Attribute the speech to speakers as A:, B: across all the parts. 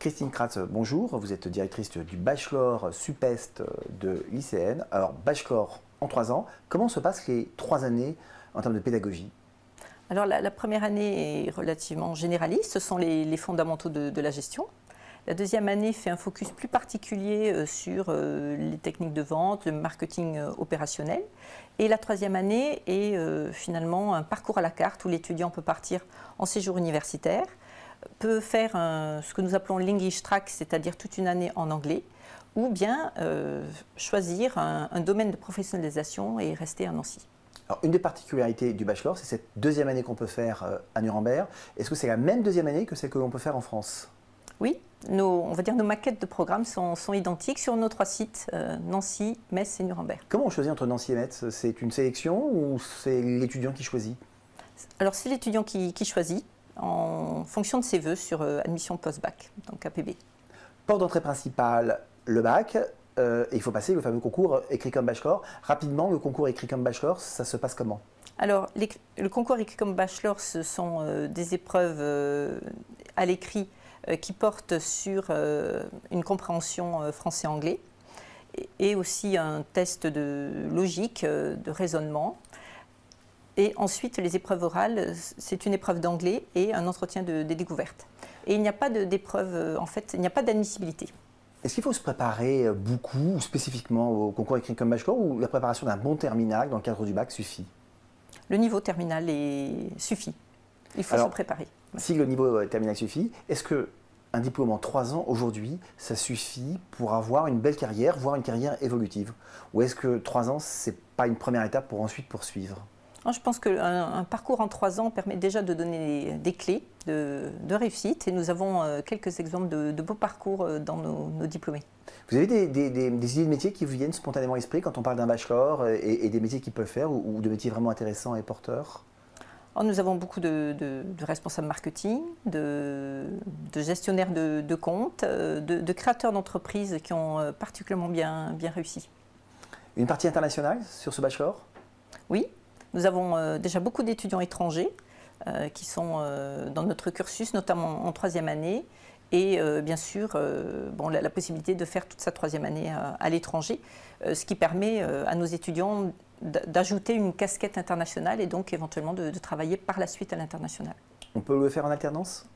A: Christine Kratz, bonjour. Vous êtes directrice du bachelor SUPEST de l'ICN. Alors, bachelor en 3 ans, comment se passent les 3 années en termes de pédagogie?
B: Alors la première année est relativement généraliste, ce sont les fondamentaux de la gestion. La deuxième année fait un focus plus particulier sur les techniques de vente, le marketing opérationnel. Et la troisième année est finalement un parcours à la carte où l'étudiant peut partir en séjour universitaire, peut faire ce que nous appelons l'English Track, c'est-à-dire toute une année en anglais, ou bien choisir un domaine de professionnalisation et rester à Nancy.
A: Alors, une des particularités du bachelor, c'est cette deuxième année qu'on peut faire à Nuremberg. Est-ce que c'est la même deuxième année que celle que l'on peut faire en France?
B: Oui, on va dire nos maquettes de programmes sont identiques sur nos 3 sites, Nancy, Metz et Nuremberg.
A: Comment on choisit entre Nancy et Metz? C'est une sélection ou c'est l'étudiant qui choisit?
B: Alors c'est l'étudiant qui choisit en fonction de ses vœux sur admission post-bac, donc APB.
A: Porte d'entrée principale, le bac. Et il faut passer le fameux concours écrit comme bachelor. Rapidement, le concours écrit comme bachelor, ça se passe comment?
B: Alors, le concours écrit comme bachelor, ce sont des épreuves à l'écrit qui portent sur une compréhension français-anglais et aussi un test de logique, de raisonnement. Et ensuite, les épreuves orales, c'est une épreuve d'anglais et un entretien des découvertes. Et il n'y a pas d'épreuve, en fait, il n'y a pas d'admissibilité.
A: Est-ce qu'il faut se préparer beaucoup ou spécifiquement au concours écrit comme bachelor ou la préparation d'un bon terminal dans le cadre du bac suffit?
B: Le niveau terminal suffit. Il faut se préparer.
A: Si le niveau terminal suffit, est-ce qu'un diplôme en 3 ans aujourd'hui, ça suffit pour avoir une belle carrière, voire une carrière évolutive? Ou est-ce que 3 ans, ce n'est pas une première étape pour ensuite poursuivre?
B: Je pense qu'un parcours en 3 ans permet déjà de donner des clés de réussite et nous avons quelques exemples de beaux parcours dans nos diplômés.
A: Vous avez des idées de métiers qui vous viennent spontanément à l'esprit quand on parle d'un bachelor et des métiers qu'ils peuvent faire ou de métiers vraiment intéressants et porteurs?
B: Nous avons beaucoup de responsables marketing, de gestionnaires de comptes, de créateurs d'entreprises qui ont particulièrement bien réussi. Une
A: partie internationale sur ce bachelor?
B: Oui. Nous avons déjà beaucoup d'étudiants étrangers qui sont dans notre cursus, notamment en 3e année, et bien sûr la possibilité de faire toute sa 3e année à l'étranger, ce qui permet à nos étudiants d'ajouter une casquette internationale et donc éventuellement de travailler par la suite à l'international.
A: On peut le faire en alternance?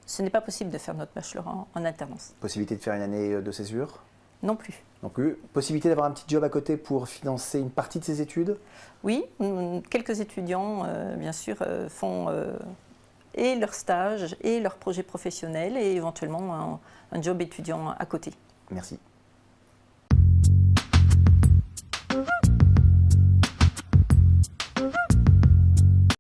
B: Ce n'est pas possible de faire notre bachelor en alternance.
A: Possibilité de faire une année de césure?
B: Non plus.
A: Non plus. Possibilité d'avoir un petit job à côté pour financer une partie de ses études?
B: Oui, quelques étudiants, bien sûr, font et leur stage et leur projet professionnel et éventuellement un job étudiant à côté.
A: Merci.